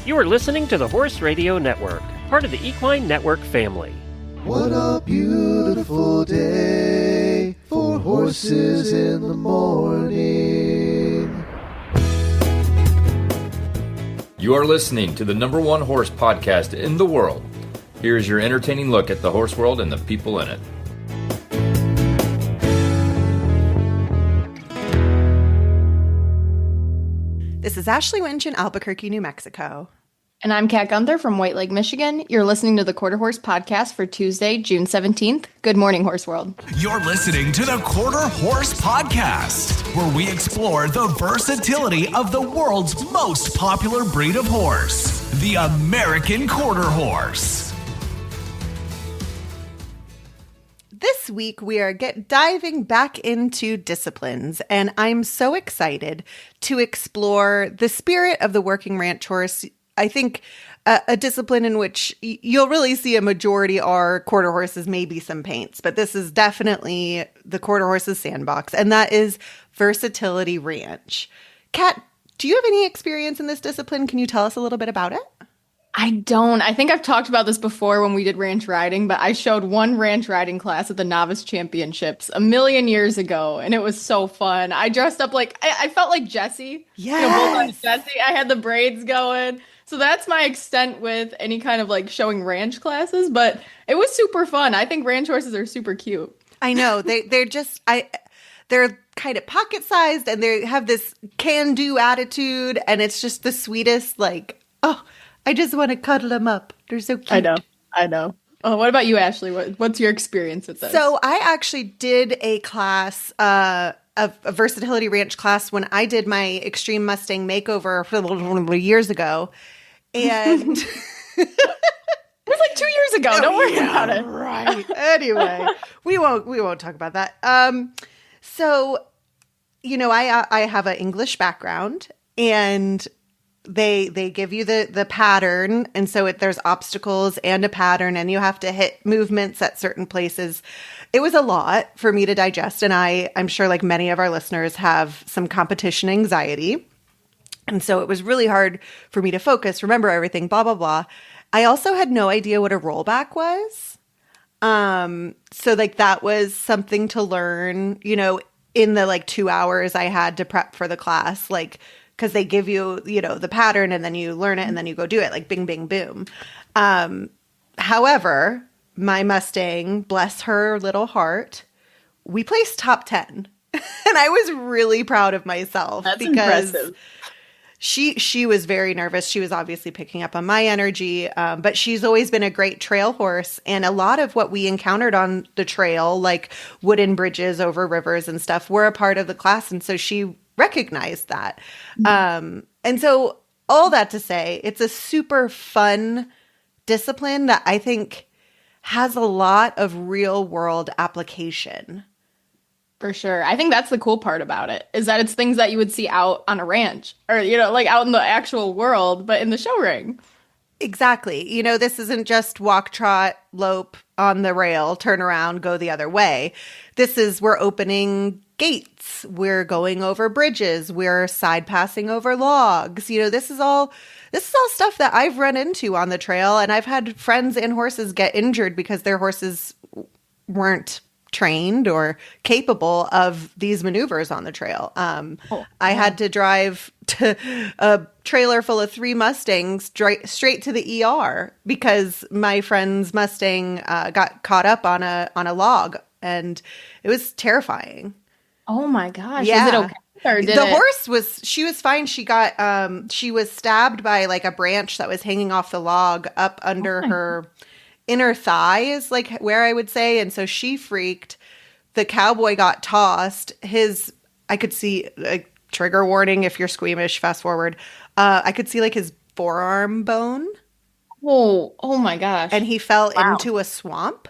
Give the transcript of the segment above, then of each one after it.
You are listening to the Horse Radio Network, part of the Equine Network family. What a beautiful day for horses in the morning. You are listening to the #1 horse podcast in the world. Here is your entertaining look at the horse world and the people in it. This is Ashley Winch in Albuquerque, New Mexico. And I'm Kat Gunther from White Lake, Michigan. You're listening to the Quarter Horse Podcast for Tuesday, June 17th. Good morning, Horse World. You're listening to the Quarter Horse Podcast, where we explore the versatility of the world's most popular breed of horse, the American Quarter Horse. This week, we are diving back into disciplines, and I'm so excited to explore the spirit of the working ranch horse. I think a discipline in which you'll really see a majority are quarter horses, maybe some paints, but this is definitely the quarter horse's sandbox, and that is Versatility Ranch. Kat, do you have any experience in this discipline? Can you tell us a little bit about it? I don't. I think I've talked about this before when we did ranch riding, but I showed one ranch riding class at the Novice Championships a million years ago, and it was so fun. I dressed up like, I felt like Jessie. Yes. Jessie. I had the braids going. So that's my extent with any kind of like showing ranch classes, but it was super fun. I think ranch horses are super cute. I know. They're kind of pocket sized, and they have this can-do attitude, and it's just the sweetest, like, oh, I just want to cuddle them up. They're so cute. I know. Oh, what about you, Ashley? What's your experience with this? So I actually did a class, a Versatility Ranch class when I did my Extreme Mustang makeover years ago. And it was like 2 years ago. Don't worry about it. Right. Anyway, we won't talk about that. So, you know, I have an English background, and they give you the pattern, and so there's obstacles and a pattern, and you have to hit movements at certain places. It was a lot for me to digest, and I'm sure like many of our listeners have some competition anxiety. And so it was really hard for me to focus, remember everything, blah, blah, blah. I also had no idea what a rollback was. So like that was something to learn, you know, in the like 2 hours I had to prep for the class, like, because they give you, you know, the pattern and then you learn it and then you go do it, like bing, bing, boom. However, my Mustang, bless her little heart, we placed top 10. And I was really proud of myself. That's because impressive. She was very nervous. She was obviously picking up on my energy, but she's always been a great trail horse. And a lot of what we encountered on the trail, like wooden bridges over rivers and stuff, were a part of the class. And so she recognized that. And so all that to say, it's a super fun discipline that I think has a lot of real world application. For sure. I think that's the cool part about it, is that it's things that you would see out on a ranch or, you know, like out in the actual world, but in the show ring. Exactly. You know, this isn't just walk, trot, lope on the rail, turn around, go the other way. This is, we're opening gates. We're going over bridges. We're side passing over logs. You know, this is all stuff that I've run into on the trail, and I've had friends and horses get injured because their horses weren't trained or capable of these maneuvers on the trail. I had to drive to a trailer full of 3 Mustangs straight to the ER because my friend's Mustang got caught up on a log, and it was terrifying. Oh my gosh. Yeah. Is it okay? Or did the horse was fine. She got she was stabbed by like a branch that was hanging off the log up under her inner thigh is like where I would say. And so she freaked. The cowboy got tossed. I could see, like, trigger warning if you're squeamish, fast forward. I could see like his forearm bone. Oh my gosh. And he fell into a swamp.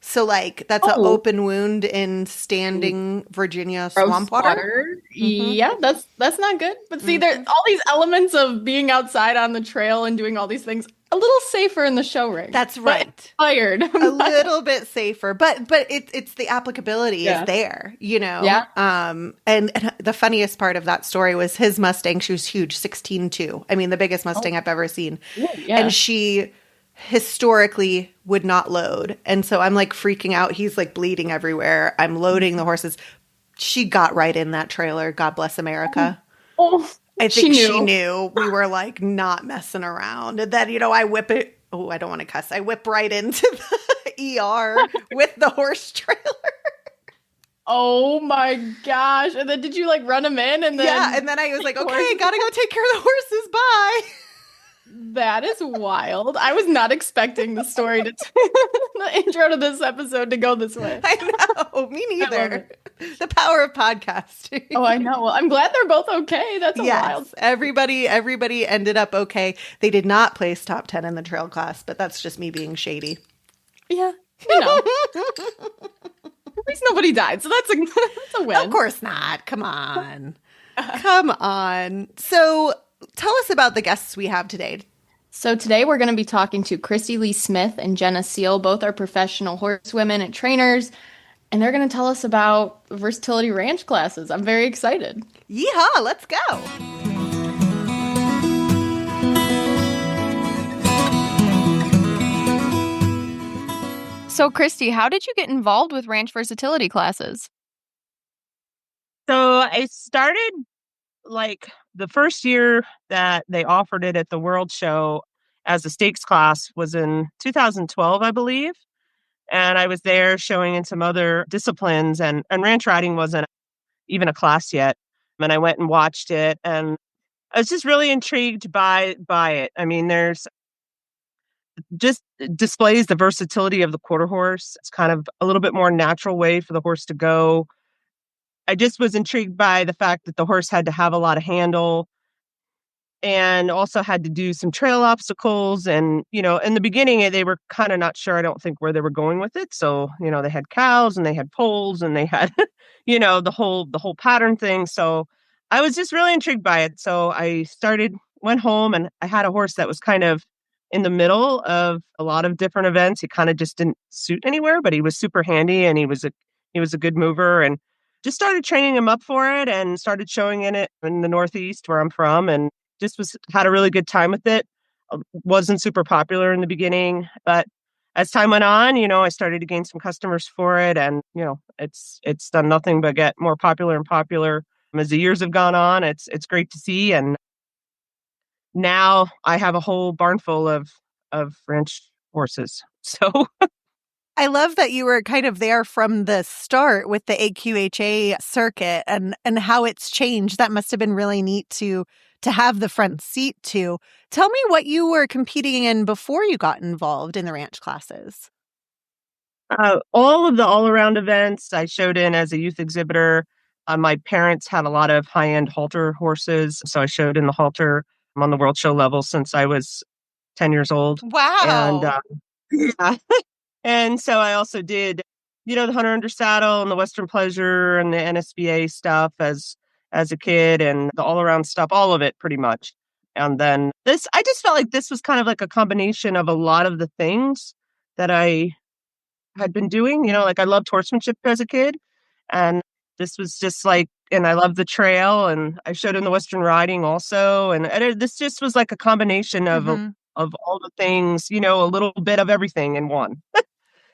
So like that's an open wound in standing Virginia swamp water. Mm-hmm. Yeah, that's not good. But see, there's all these elements of being outside on the trail and doing all these things a little safer in the show ring. That's right. Tired. A little bit safer, but it's the applicability is there, you know? Yeah. And the funniest part of that story was his Mustang. She was huge, 16.2. I mean, the biggest Mustang I've ever seen. Yeah. And she historically would not load. And so I'm like freaking out. He's like bleeding everywhere. I'm loading the horses. She got right in that trailer. God bless America. Oh, I think she knew we were like not messing around. And then, you know, I whip it. Oh, I don't want to cuss. I whip right into the ER with the horse trailer. Oh my gosh. And then did you like run him in? And then yeah. And then I was like, okay, I got to go take care of the horses. Bye. That is wild. I was not expecting the story the intro to this episode to go this way. I know. Me neither. The power of podcasting. Oh, I know. Well, I'm glad they're both okay. That's wild. Everybody ended up okay. They did not place top 10 in the trail class, but that's just me being shady. Yeah. You know. At least nobody died. So that's a win. Of course not. Come on. Come on. So tell us about the guests we have today. So today we're going to be talking to Kristy Lee Smith and Jenna Seal. Both are professional horsewomen and trainers. And they're going to tell us about Versatility Ranch classes. I'm very excited. Yeehaw, let's go. So, Kristy, how did you get involved with ranch versatility classes? So I started like the first year that they offered it at the World Show as a stakes class was in 2012, I believe. And I was there showing in some other disciplines, and ranch riding wasn't even a class yet. And I went and watched it, and I was just really intrigued by it. I mean, there's just displays the versatility of the quarter horse. It's kind of a little bit more natural way for the horse to go. I just was intrigued by the fact that the horse had to have a lot of handle and also had to do some trail obstacles. And, you know, in the beginning, they were kind of not sure, I don't think, where they were going with it. So, you know, they had cows and they had poles and they had, you know, the whole pattern thing. So I was just really intrigued by it. So I went home, and I had a horse that was kind of in the middle of a lot of different events. He kind of just didn't suit anywhere, but he was super handy, and he was a good mover, and just started training him up for it and started showing in it in the Northeast where I'm from, and just had a really good time with it. Wasn't super popular in the beginning, but as time went on, you know, I started to gain some customers for it, and, you know, it's done nothing but get more popular and popular as the years have gone on. It's great to see, and now I have a whole barn full of ranch horses. So I love that you were kind of there from the start with the AQHA circuit and how it's changed. That must have been really neat to have the front seat to. Tell me what you were competing in before you got involved in the ranch classes. All of the all-around events I showed in as a youth exhibitor. My parents had a lot of high-end halter horses, so I showed in the halter. I'm on the World Show level since I was 10 years old. Wow. And yeah. And so I also did, you know, the Hunter Under Saddle and the Western Pleasure and the NSBA stuff as a kid, and the all-around stuff, all of it pretty much. And then I just felt like this was kind of like a combination of a lot of the things that I had been doing. You know, like I loved horsemanship as a kid, and this was just like, and I loved the trail, and I showed in the Western riding also. And this just was like a combination of all the things, you know, a little bit of everything in one.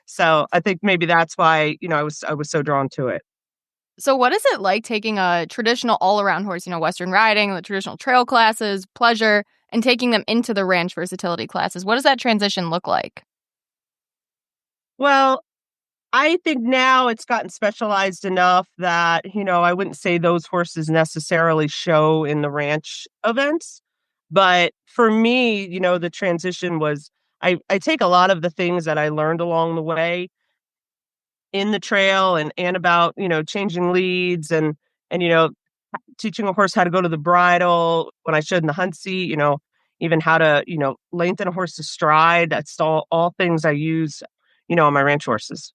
So I think maybe that's why, you know, I was so drawn to it. So what is it like taking a traditional all-around horse, you know, Western riding, the traditional trail classes, pleasure, and taking them into the ranch versatility classes? What does that transition look like? Well, I think now it's gotten specialized enough that, you know, I wouldn't say those horses necessarily show in the ranch events. But for me, you know, the transition was, I take a lot of the things that I learned along the way in the trail and about, you know, changing leads and, you know, teaching a horse how to go to the bridle when I showed in the hunt seat, you know, even how to, you know, lengthen a horse's stride. That's all things I use, you know, on my ranch horses.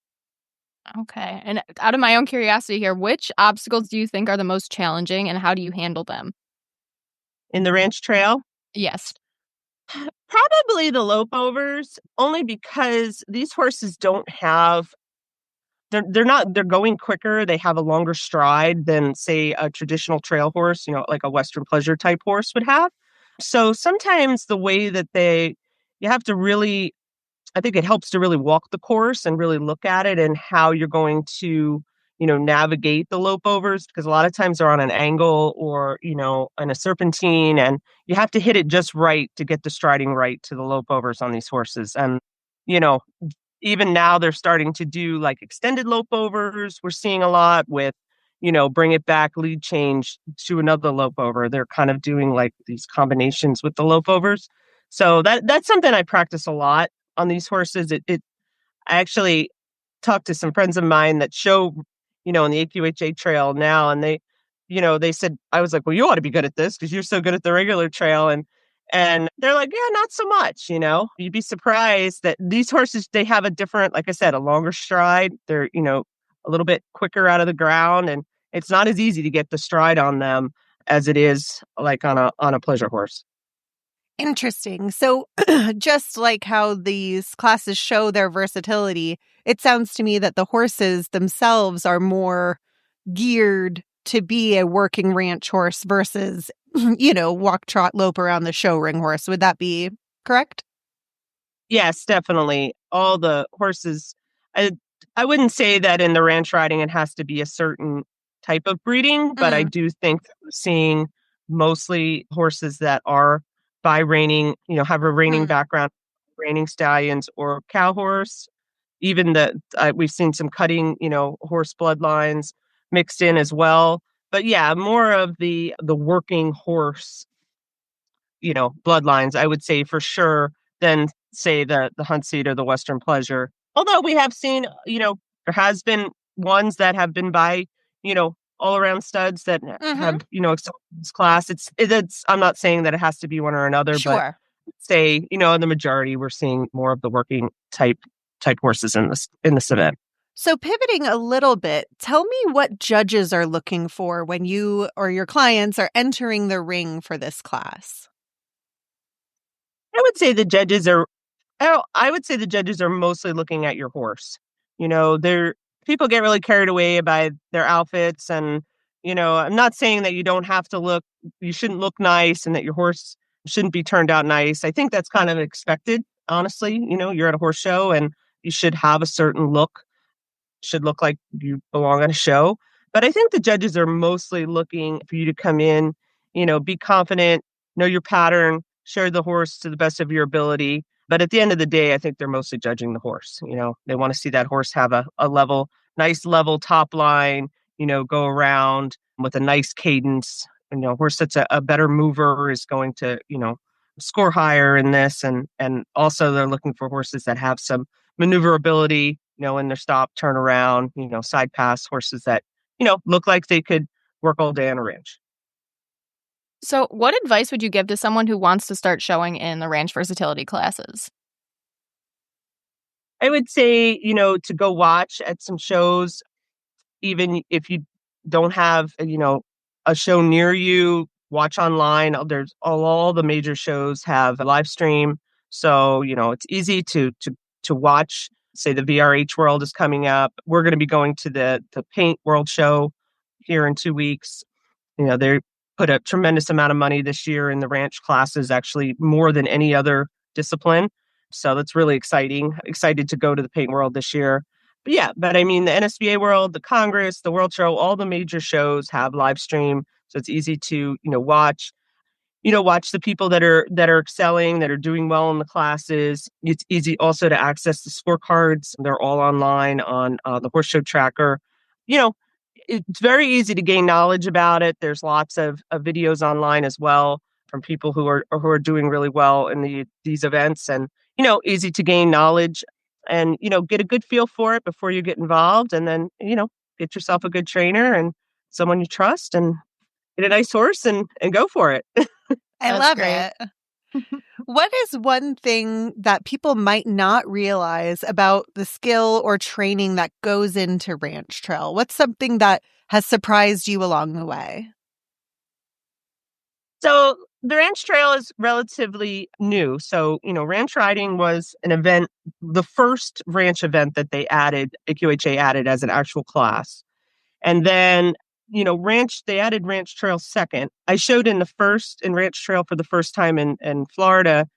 Okay. And out of my own curiosity here, which obstacles do you think are the most challenging, and how do you handle them? In the ranch trail? Yes. Probably the lope overs, only because these horses don't have they're going quicker. They have a longer stride than, say, a traditional trail horse, like a Western pleasure type horse would have. So sometimes the way that you have to really, I think it helps to really walk the course and really look at it and how you're going to, navigate the lope overs, because a lot of times they're on an angle or, on a serpentine, and you have to hit it just right to get the striding right to the lope overs on these horses. And, you know, even now they're starting to do like extended lope overs. We're seeing a lot with, bring it back, lead change to another lope over. They're kind of doing like these combinations with the lope overs. So that's something I practice a lot on these horses. I actually talked to some friends of mine that show, in the AQHA trail now, and they said, I was like, well, you ought to be good at this because you're so good at the regular trail. And they're like, yeah, not so much, You'd be surprised that these horses, they have a different, like I said, a longer stride. They're, a little bit quicker out of the ground, and it's not as easy to get the stride on them as it is like on a pleasure horse. Interesting. So just like how these classes show their versatility, it sounds to me that the horses themselves are more geared to be a working ranch horse versus, walk, trot, lope around the show ring horse. Would that be correct? Yes, definitely. All the horses, I wouldn't say that in the ranch riding it has to be a certain type of breeding, but I do think seeing mostly horses that are by reining, have a reining background, reining stallions or cow horse. Even we've seen some cutting, horse bloodlines mixed in as well. But yeah, more of the working horse, bloodlines, I would say for sure, than say the hunt seat or the Western pleasure. Although we have seen, there has been ones that have been by, all around studs that have, this class. It's I'm not saying that it has to be one or another, Sure. but say, in the majority, we're seeing more of the working type horses in this event. So pivoting a little bit, tell me what judges are looking for when you or your clients are entering the ring for this class. I would say the judges are mostly looking at your horse. People get really carried away by their outfits, and I'm not saying that you shouldn't look nice and that your horse shouldn't be turned out nice. I think that's kind of expected, honestly. You're at a horse show and you should have a certain look, should look like you belong on a show. But I think the judges are mostly looking for you to come in, be confident, know your pattern, share the horse to the best of your ability. But at the end of the day, I think they're mostly judging the horse. They want to see that horse have a nice level top line, go around with a nice cadence. A horse that's a better mover is going to, score higher in this. And also they're looking for horses that have some maneuverability, in their stop, turn around, side pass, horses that, look like they could work all day on a ranch. So what advice would you give to someone who wants to start showing in the ranch versatility classes? I would say, to go watch at some shows, even if you don't have, a show near you, watch online. There's all the major shows have a live stream. So, it's easy to watch. Say the VRH World is coming up. We're going to be going to the Paint World Show here in 2 weeks. They put a tremendous amount of money this year in the ranch classes, actually more than any other discipline. So that's really exciting. Excited to go to the Paint World this year. But I mean, the NSBA World, the Congress, the World Show, all the major shows have live stream. So it's easy to, watch. Watch the people that are excelling, that are doing well in the classes. It's easy also to access the scorecards. They're all online on the Horse Show Tracker. It's very easy to gain knowledge about it. There's lots of videos online as well from people who are doing really well in these events, and easy to gain knowledge and get a good feel for it before you get involved, and then get yourself a good trainer and someone you trust and get a nice horse and go for it. I love it. What is one thing that people might not realize about the skill or training that goes into ranch trail? What's something that has surprised you along the way? So The ranch trail is relatively new. So, ranch riding was an event, the first ranch event that AQHA added as an actual class. And then, they added ranch trail second. I showed in ranch trail for the first time in Florida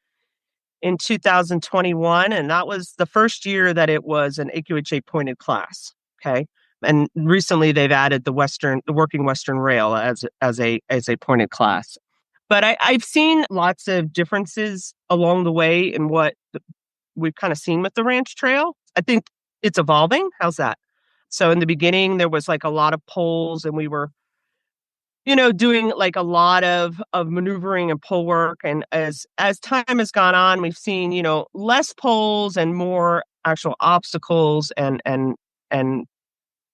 in 2021. And that was the first year that it was an AQHA pointed class. Okay. And recently they've added the working Western rail as a pointed class. But I've seen lots of differences along the way in what we've kind of seen with the ranch trail. I think it's evolving. How's that? So in the beginning, there was like a lot of poles, and we were, doing like a lot of maneuvering and pole work. And as time has gone on, we've seen, less poles and more actual obstacles and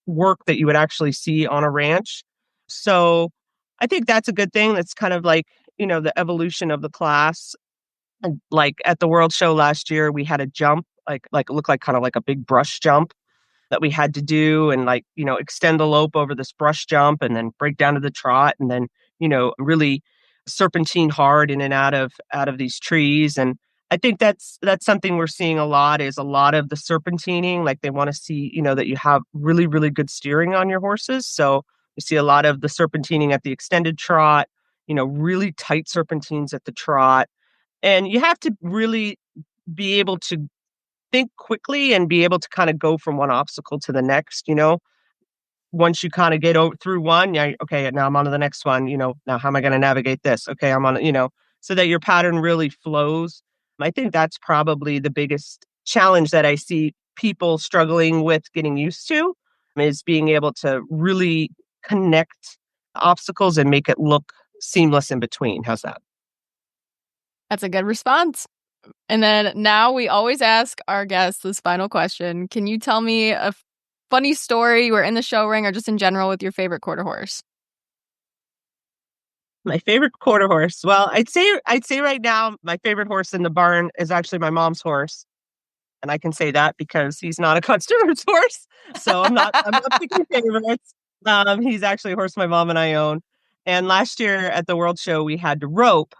work that you would actually see on a ranch. So I think that's a good thing. That's kind of like, the evolution of the class. And like at the World Show last year, we had a jump, like it looked like kind of like a big brush jump that we had to do, and like, extend the lope over this brush jump and then break down to the trot, and then, really serpentine hard in and out of these trees. And I think that's something we're seeing a lot, is a lot of the serpentining. Like they want to see, that you have really, really good steering on your horses. So you see a lot of the serpentining at the extended trot, really tight serpentines at the trot. And you have to really be able to think quickly and be able to kind of go from one obstacle to the next, once you kind of get through one, okay, now I'm on to the next one, now how am I going to navigate this? Okay, I'm on, so that your pattern really flows. I think that's probably the biggest challenge that I see people struggling with getting used to, is being able to really connect obstacles and make it look seamless in between. How's that? That's a good response. And then now we always ask our guests this final question. Can you tell me a funny story you were in the show ring or just in general with your favorite quarter horse? My favorite quarter horse. Well, I'd say right now my favorite horse in the barn is actually my mom's horse. And I can say that because he's not a customer's horse. So I'm not picking favorites. He's actually a horse my mom and I own. And last year at the World Show, we had to rope.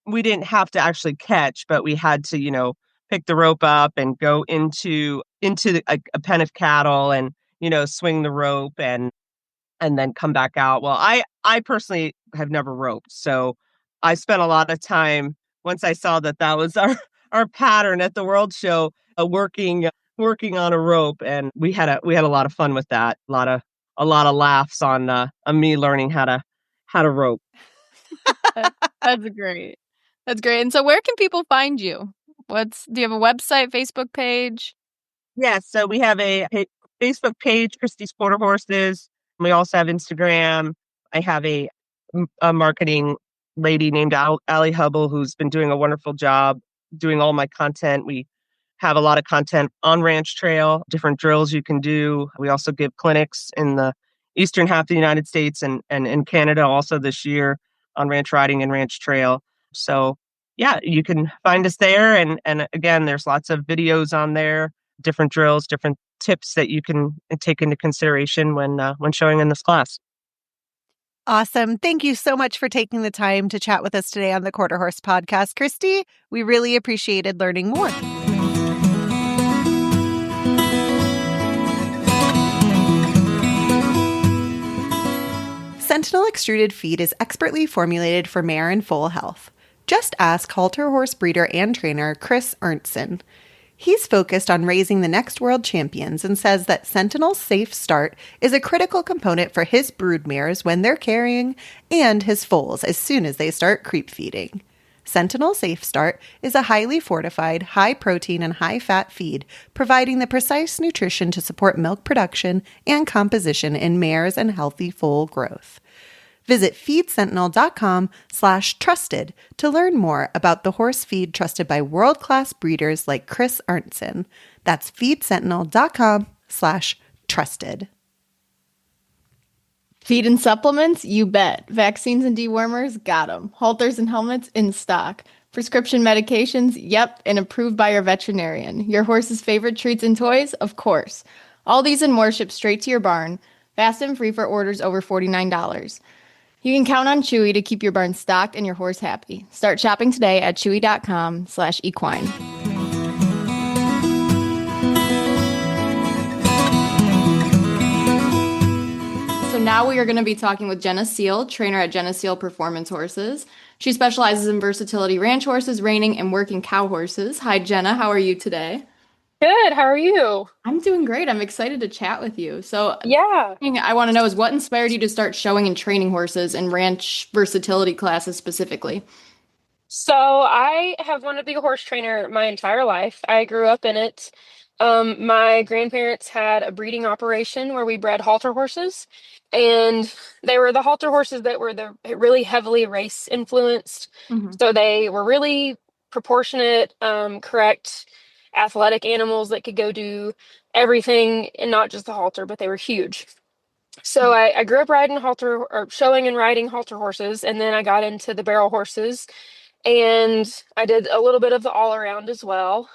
We didn't have to actually catch, but we had to, pick the rope up and go into a pen of cattle and, swing the rope and then come back out. Well, I personally have never roped. So I spent a lot of time, once I saw that was our pattern at the World Show, working on a rope. And we had a lot of fun with that. A lot of laughs on me learning how to rope. That's great. That's great. And so where can people find you? Do you have a website, Facebook page? Yes. So we have a Facebook page, Kristy's Quarter Horses. We also have Instagram. I have a marketing lady named Allie Hubble, who's been doing a wonderful job doing all my content. We have a lot of content on Ranch Trail, different drills you can do. We also give clinics in the eastern half of the United States and in Canada also this year on ranch riding and Ranch Trail. So yeah, you can find us there. And again, there's lots of videos on there, different drills, different tips that you can take into consideration when showing in this class. Awesome. Thank you so much for taking the time to chat with us today on the Quarter Horse Podcast, Kristy. We really appreciated learning more. Sentinel extruded feed is expertly formulated for mare and foal health. Just ask halter horse breeder and trainer Chris Arntzen. He's focused on raising the next world champions and says that Sentinel's Safe Start is a critical component for his brood mares when they're carrying and his foals as soon as they start creep feeding. Sentinel Safe Start is a highly fortified, high-protein and high-fat feed, providing the precise nutrition to support milk production and composition in mares and healthy foal growth. Visit feedsentinel.com/trusted to learn more about the horse feed trusted by world-class breeders like Chris Arntzen. That's feedsentinel.com/trusted. Feed and supplements? You bet. Vaccines and dewormers? Got them. Halters and helmets? In stock. Prescription medications? Yep, and approved by your veterinarian. Your horse's favorite treats and toys? Of course. All these and more shipped straight to your barn, fast and free for orders over $49. You can count on Chewy to keep your barn stocked and your horse happy. Start shopping today at chewy.com/equine. So now we are going to be talking with Jenna Seal, trainer at Jenna Seal Performance Horses. She specializes in Versatility Ranch horses, reining, and working cow horses. Hi, Jenna. How are you today? Good. How are you? I'm doing great. I'm excited to chat with you. So, Yeah. the thing I want to know is what inspired you to start showing and training horses in ranch versatility classes specifically? So I have wanted to be a horse trainer my entire life. I grew up in it. My grandparents had a breeding operation where we bred halter horses, and they were the halter horses that were the really heavily race influenced. So they were really proportionate, correct, athletic animals that could go do everything, and not just the halter, but they were huge. So I grew up riding halter or showing and riding halter horses, and then I got into the barrel horses, and I did a little bit of the all around as well.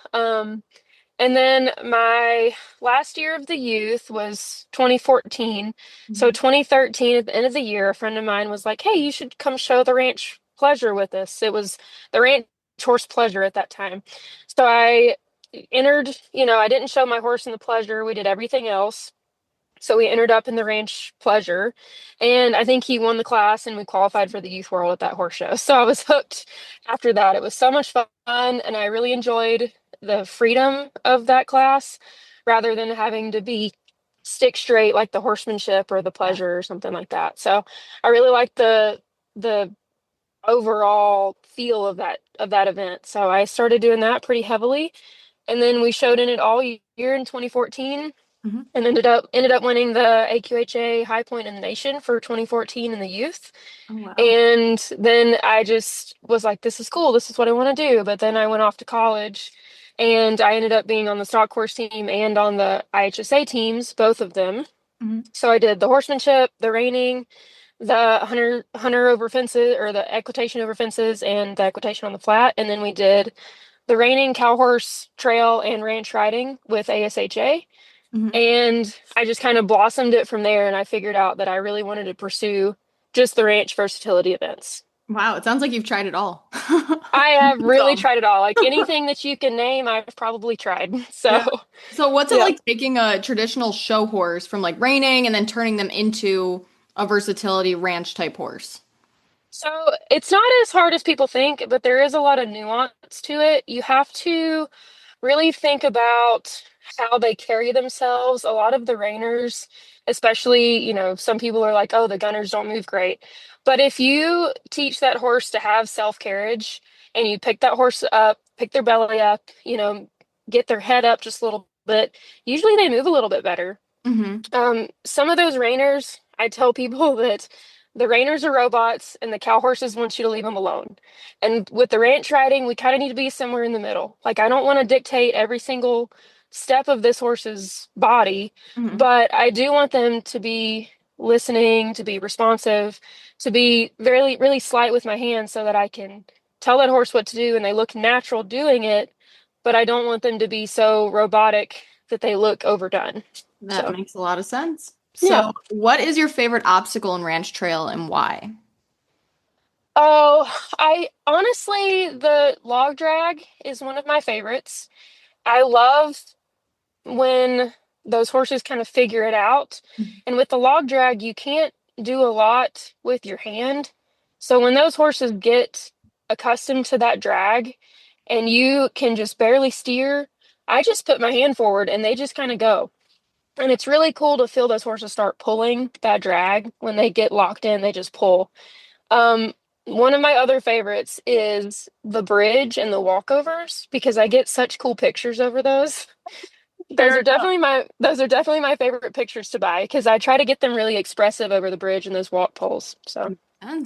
And then my last year of the youth was 2014. So 2013, at the end of the year, a friend of mine was like, "Hey, you should come show the ranch pleasure with us." It was the ranch horse pleasure at that time. So I entered, I didn't show my horse in the pleasure. We did everything else. So we entered up in the ranch pleasure, and I think he won the class and we qualified for the youth world at that horse show. So I was hooked after that. It was so much fun, and I really enjoyed the freedom of that class rather than having to be stick straight like the horsemanship or the pleasure or something like that. So I really liked the overall feel of that event. So I started doing that pretty heavily, and then we showed in it all year in 2014 Mhm. and ended up winning the AQHA High Point in the Nation for 2014 in the youth. Oh, wow. And then I just was like, this is cool. This is what I want to do. But then I went off to college, and I ended up being on the stock horse team and on the IHSA teams, both of them. Mhm. So I did the horsemanship, the reining, the hunter over fences, or the equitation over fences, and the equitation on the flat. And then we did the reining, cow horse, trail, and ranch riding with ASHA. Mhm. And I just kind of blossomed it from there, and I figured out that I really wanted to pursue just the ranch versatility events. Wow, it sounds like you've tried it all. I have really So- tried it all. Like anything that you can name, I've probably tried. So, Yeah. So what's it Yeah. like taking a traditional show horse from like reining and then turning them into a versatility ranch type horse? so it's not as hard as people think, but there is a lot of nuance to it. You have to really think about how they carry themselves. A lot of the reiners, especially, some people are like, oh, the gunners don't move great. But if you teach that horse to have self-carriage, and you pick that horse up, pick their belly up, get their head up just a little bit, usually they move a little bit better. Some of those reiners, I tell people that the reiners are robots and the cow horses want you to leave them alone. And with the ranch riding, we kind of need to be somewhere in the middle. Like, I don't want to dictate every single step of this horse's body, but I do want them to be listening, to be responsive, to be very, really slight with my hands so that I can tell that horse what to do and they look natural doing it. But I don't want them to be so robotic that they look overdone. That So, makes a lot of sense. Yeah. So, what is your favorite obstacle in ranch trail and why? Oh, I honestly, the log drag is one of my favorites. I love when those horses kind of figure it out. And with the log drag, you can't do a lot with your hand. So when those horses get accustomed to that drag and you can just barely steer, I just put my hand forward and they just kind of go. And it's really cool to feel those horses start pulling that drag. When they get locked in, they just pull. One of my other favorites is the bridge and the walkovers because I get such cool pictures over those. Those are definitely my favorite pictures to buy because I try to get them really expressive over the bridge and those walk poles. So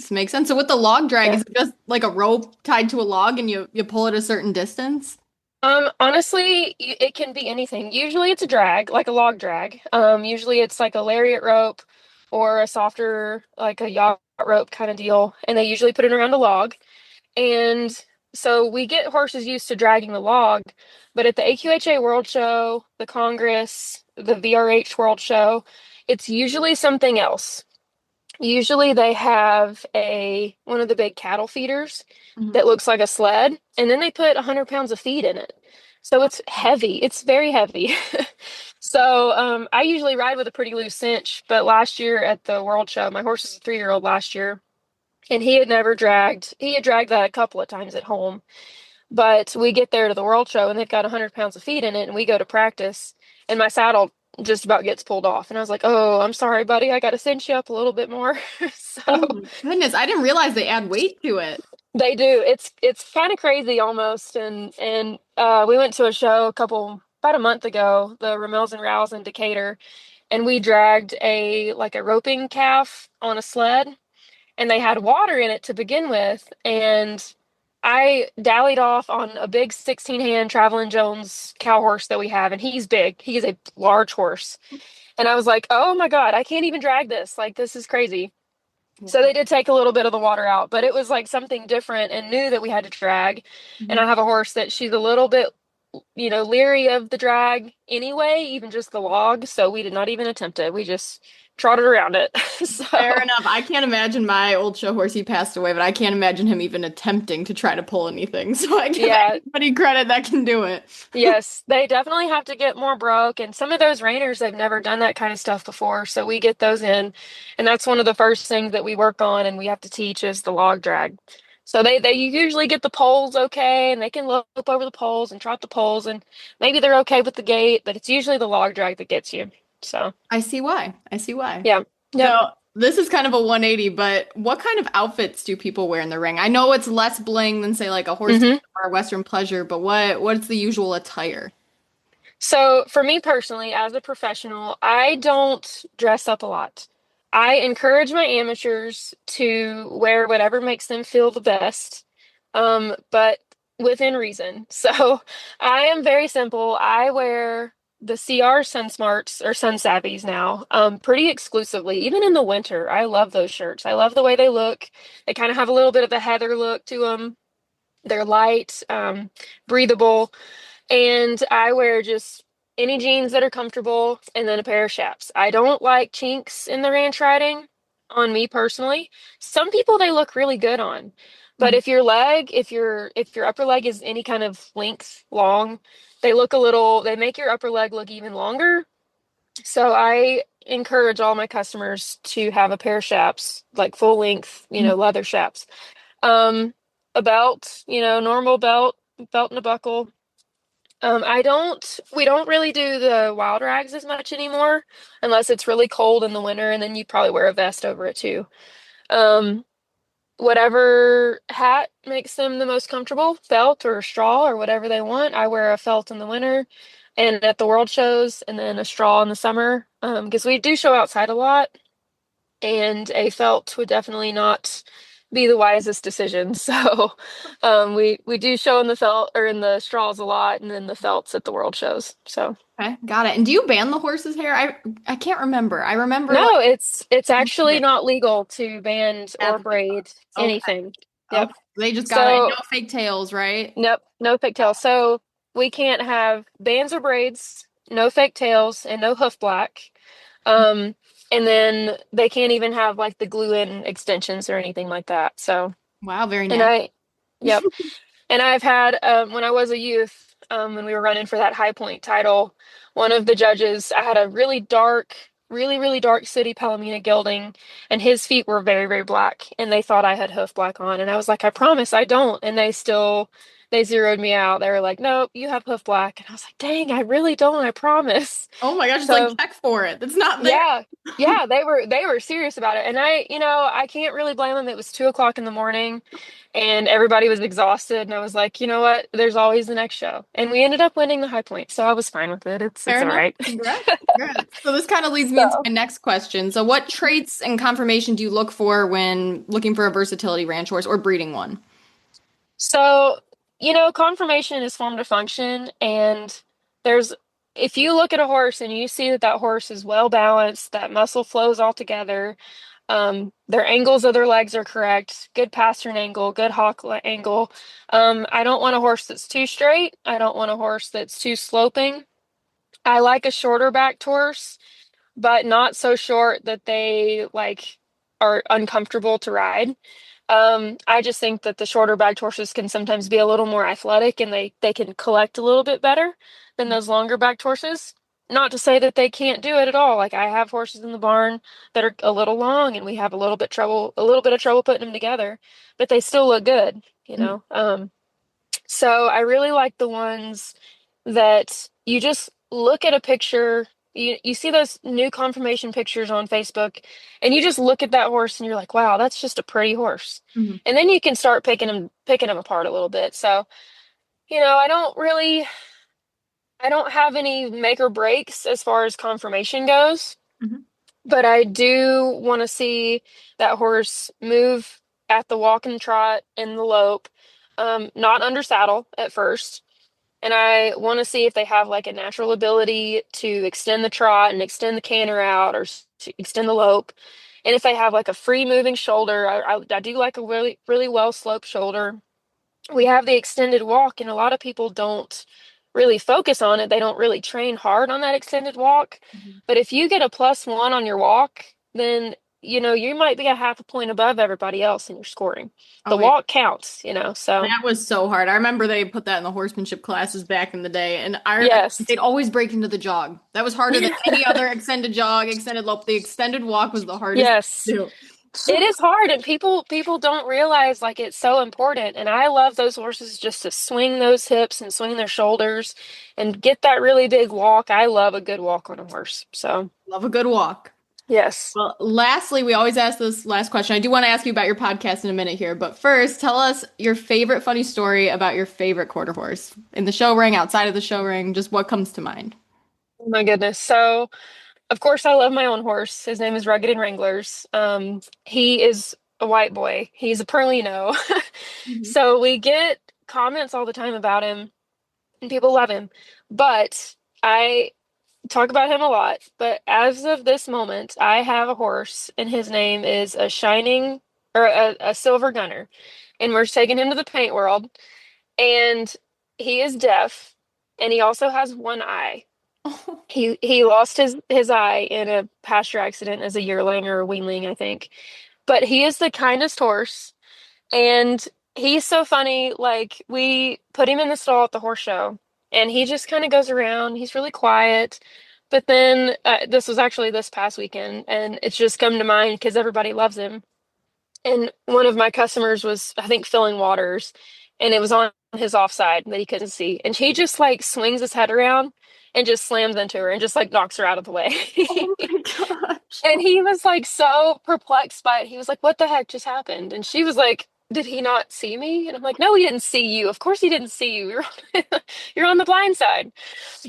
Makes sense. So with the log drag, Yeah. is it just like a rope tied to a log and you pull it a certain distance? honestly, it can be anything. Usually it's a drag, like a log drag. Usually it's like a lariat rope or a softer, like a yacht rope kind of deal, and they usually put it around a log. And so we get horses used to dragging the log, but at the AQHA World Show, the Congress, the VRH World Show, it's usually something else. Usually they have one of the big cattle feeders Mhm. that looks like a sled, and then they put 100 pounds of feed in it. So it's heavy. It's very heavy. So I usually ride with a pretty loose cinch, but last year at the World Show, my horse is a 3-year-old last year, and he had dragged that a couple of times at home. But we get there to the World Show and they've got 100 pounds of feed in it, and we go to practice, and my saddle just about gets pulled off. And I was like, "Oh, I'm sorry, buddy. I got to cinch you up a little bit more." Oh So my goodness, I didn't realize they add weight to it. they do. It's kind of crazy almost. And we went to a show about a month ago, the Ramels and Rouse in Decatur, and we dragged a roping calf on a sled, and they had water in it to begin with. And I dallied off on a big 16-hand Traveling Jones cow horse that we have, and he's big. He's a large horse. And I was like, "Oh my God, I can't even drag this. Like, this is crazy." So they did take a little bit of the water out, but it was like something different and new that we had to drag. And I have a horse that she's a little bit, leery of the drag anyway, even just the log. So we did not even attempt it. We just trotted around it. Fair So enough. I can't imagine my old show horse, he passed away, but I can't imagine him even attempting to try to pull anything. So I give yeah, anybody credit that can do it. yes, they definitely have to get more broke. And some of those reiners, they've never done that kind of stuff before. So we get those in. And that's one of the first things that we work on and we have to teach is the log drag. So they usually get the poles okay, and they can lope over the poles and trot the poles, and maybe they're okay with the gait, but it's usually the log drag that gets you. So I see why. I see why. yeah. Yep. So this is kind of a 180, but what kind of outfits do people wear in the ring? I know it's less bling than say like a horse hmm or a Western pleasure, but what's the usual attire? So for me personally, as a professional, I don't dress up a lot. I encourage my amateurs to wear whatever makes them feel the best, but within reason. So I am very simple. I wear the CR Sun Smarts or Sun Savvies now, pretty exclusively, even in the winter. I love those shirts. I love the way they look. They kind of have a little bit of a heather look to them. They're light, breathable, and I wear just any jeans that are comfortable and then a pair of chaps. I don't like chinks in the ranch riding on me personally. Some people they look really good on. But Mhm. if your upper leg is any kind of length long, they make your upper leg look even longer. So I encourage all my customers to have a pair of chaps, like full length, leather chaps. Um, a belt, normal belt and a buckle. We don't really do the wild rags as much anymore, unless it's really cold in the winter, and then you probably wear a vest over it too. Um, Whatever hat makes them the most comfortable, felt or straw or whatever they want. I wear a felt in the winter and at the world shows, and then a straw in the summer, because we do show outside a lot, and a felt would definitely not be the wisest decision. So we do show in the felt or in the straws a lot, and then the felts at the world shows. So Okay, got it. And do you ban the horse's hair? I can't remember. I remember like no, it's actually not legal to band or that's what I braid thought. Okay. anything. Yep. Okay. They just got it. No So fake tails, right? nope, no pigtails. So we can't have bands or braids, no fake tails, and no hoof black. Um, and then they can't even have like the glue-in extensions or anything like that. So, Wow, very and natural. yep. And I've had, when I was a youth, when we were running for that High Point title, one of the judges, I had a really dark, really, really dark city Palomino gelding, and his feet were very, very black, and they thought I had hoof black on. And I was like, "I promise I don't." And they zeroed me out. They were like, "Nope, you have hoof black." And I was like, "Dang, I really don't, I promise." Oh my gosh, it's like So check for it. It's not there. yeah, yeah, they were serious about it, and I can't really blame them. It was 2 o'clock in the morning, and everybody was exhausted, and I was like, you know what? There's always the next show, and we ended up winning the High Point, so I was fine with it. It's Fair all enough. right. Congrats. Congrats. So this kind of leads me into So, my next question. So what traits and conformation do you look for when looking for a versatility ranch horse or breeding one? so conformation is form to function, and there's if you look at a horse and you see that that horse is well balanced, that muscle flows all together. Their angles of their legs are correct, good pastern angle, good angle. I don't want a horse that's too straight. I don't want a horse that's too sloping. I like a shorter backed horse, but not so short that they like are uncomfortable to ride. I just think that the shorter backed horses can sometimes be a little more athletic and they can collect a little bit better than those longer backed horses. Not to say that they can't do it at all. Like I have horses in the barn that are a little long and we have a little bit of trouble putting them together, but they still look good, you know? So I really like the ones that you just look at a picture, you see those new confirmation pictures on Facebook, and you just look at that horse and you're like, wow, that's just a pretty horse. Mhm. And then you can start picking them apart a little bit. So, you know, I don't have any make or breaks as far as confirmation goes, Mhm. but I do want to see that horse move at the walk and trot and the lope, not under saddle at first. And I want to see if they have like a natural ability to extend the trot and extend the canter out or to extend the lope. And if they have like a free moving shoulder, I do like a really, really well sloped shoulder. We have the extended walk, and a lot of people don't really focus on it. They don't really train hard on that extended walk. But if you get a +1 on your walk, then you know you might be a half a point above everybody else in your scoring. The Oh, yeah. walk counts, you know. So That was so hard. I remember they put that in the horsemanship classes back in the day, and yes, they'd always break into the jog. That was harder than any other extended jog, extended lope. The extended walk was the hardest yes. to do. It is hard, and people don't realize like it's so important. And I love those horses just to swing those hips and swing their shoulders and get that really big walk. I love a good walk on a horse. So, Love a good walk. yes. Well, lastly, we always ask this last question. I do want to ask you about your podcast in a minute here, but first, tell us your favorite funny story about your favorite quarter horse in the show ring, outside of the show ring, just what comes to mind. Oh my goodness. So, of course, I love my own horse. His name is Rugged and Wranglers. He is a white boy. He's a Perlino. So we get comments all the time about him, and people love him. But I talk about him a lot. But as of this moment, I have a horse, and his name is a shining or a silver gunner, and we're taking him to the paint world. And he is deaf, and he also has one eye. He lost his eye in a pasture accident as a yearling or a weanling, I think. But he is the kindest horse, and he's so funny. Like we put him in the stall at the horse show, and he just kind of goes around. He's really quiet. But then this was actually this past weekend, and it's just come to mind because everybody loves him. And one of my customers was, I think, filling waters, and it was on his offside that he couldn't see. And he just like swings his head around and just slams into her and just like knocks her out of the way. Oh my gosh. And he was like so perplexed by it. He was like, "What the heck just happened?" And she was like, "Did he not see me?" And I'm like, "No, he didn't see you. Of course he didn't see you. You're on the blind side."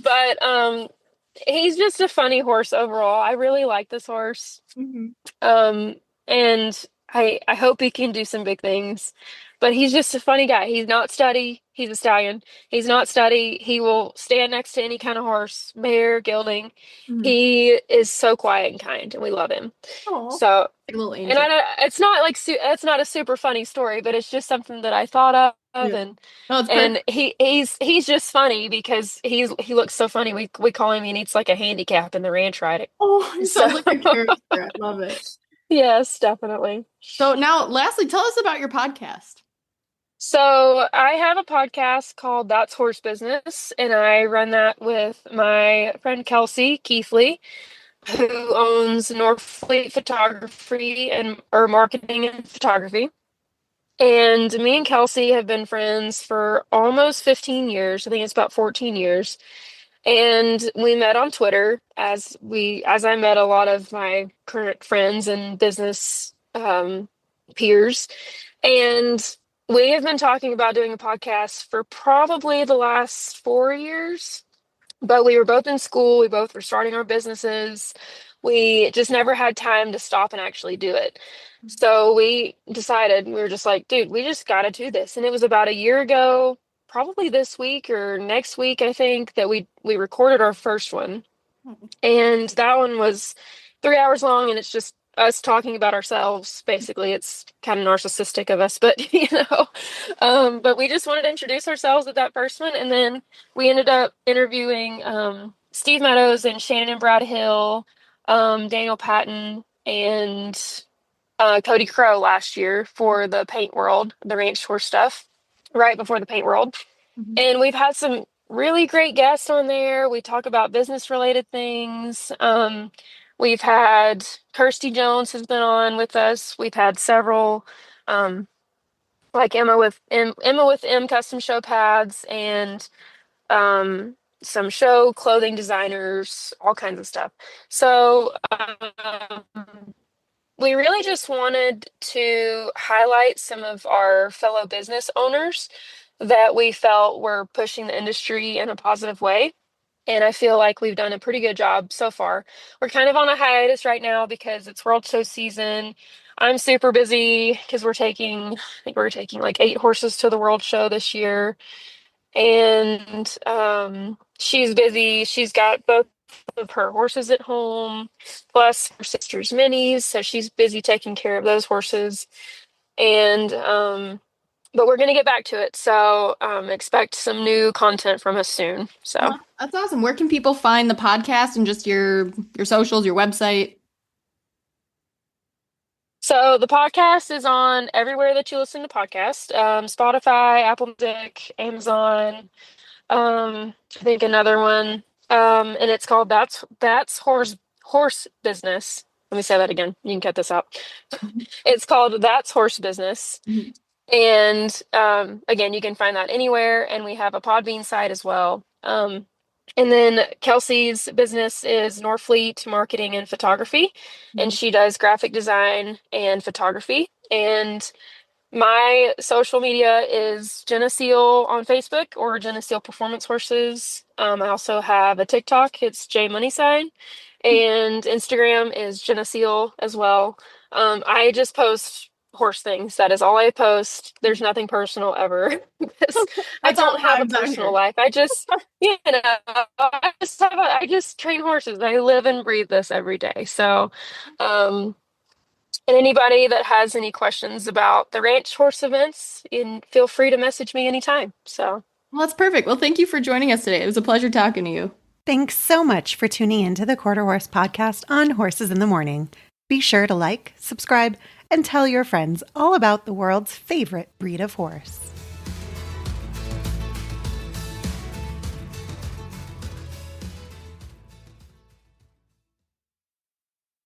But he's just a funny horse overall. I really like this horse. Um, and I hope he can do some big things. But he's just a funny guy. He's not steady. He's a stallion. He's not steady. He will stand next to any kind of horse, mare, gelding. He is so quiet and kind, and we love him. Oh, So, like a little and angel. it's not like it's not a super funny story, but it's just something that I thought of, Yeah. and No, it's perfect. he's just funny because he looks so funny. We call him, he needs like a handicap in the ranch riding. Oh, it sounds So, like a character. I love it. yes, definitely. So now, lastly, tell us about your podcast. So I have a podcast called That's Horse Business, and I run that with my friend Kelsey Keithley, who owns Northfleet Photography and or marketing and photography. And me and Kelsey have been friends for almost 15 years. I think it's about 14 years. And we met on Twitter as I met a lot of my current friends and business peers. And we have been talking about doing a podcast for probably the last 4 years, but we were both in school. We both were starting our businesses. We just never had time to stop and actually do it. So we decided, we were just like, dude, we just got to do this. And it was about a year ago, probably this week or next week, I think, that we recorded our first one. And that one was 3 hours long, and it's just us talking about ourselves. Basically, it's kind of narcissistic of us, but but we just wanted to introduce ourselves with that first one, and then we ended up interviewing Steve Meadows and Shannon and Brad Hill, Daniel Patton, and Cody Crow last year for the Paint World, the ranch horse stuff, right before the Paint World. And we've had some really great guests on there. We talk about business related things. We've had Kirsty Jones has been on with us. We've had several, like Emma with M Custom Show Pads, and some show clothing designers, all kinds of stuff. So we really just wanted to highlight some of our fellow business owners that we felt were pushing the industry in a positive way. And I feel like we've done a pretty good job so far. We're kind of on a hiatus right now because it's World Show season. I'm super busy because I think we're taking like 8 horses to the World Show this year. And she's busy. She's got both of her horses at home, plus her sister's minis. So she's busy taking care of those horses. And but we're gonna get back to it. So expect some new content from us soon. So Well, that's awesome. Where can people find the podcast and just your socials, your website? So the podcast is on everywhere that you listen to podcasts, Spotify, Apple Music, Amazon, I think another one. And it's called That's Horse Business. Let me say that again. You can cut this out. It's called That's Horse Business. Mhm. And again, you can find that anywhere. And we have a Podbean site as well. And then Kelsey's business is Norfleet Marketing and Photography, and she does graphic design and photography. And my social media is Jenna Seal on Facebook or Jenna Seal Performance Horses. I also have a TikTok. It's J Money Sign, and Instagram is Jenna Seal as well. I just post horse things. That is all I post. There's nothing personal ever because I That's all don't have a vibes out personal here. life. I just, I just train horses. I live and breathe this every day. So, and anybody that has any questions about the ranch horse events, feel free to message me anytime. So, Well, that's perfect. Well, thank you for joining us today. It was a pleasure talking to you. Thanks so much for tuning into the Quarter Horse podcast on Horses in the Morning. Be sure to like, subscribe, and tell your friends all about the world's favorite breed of horse.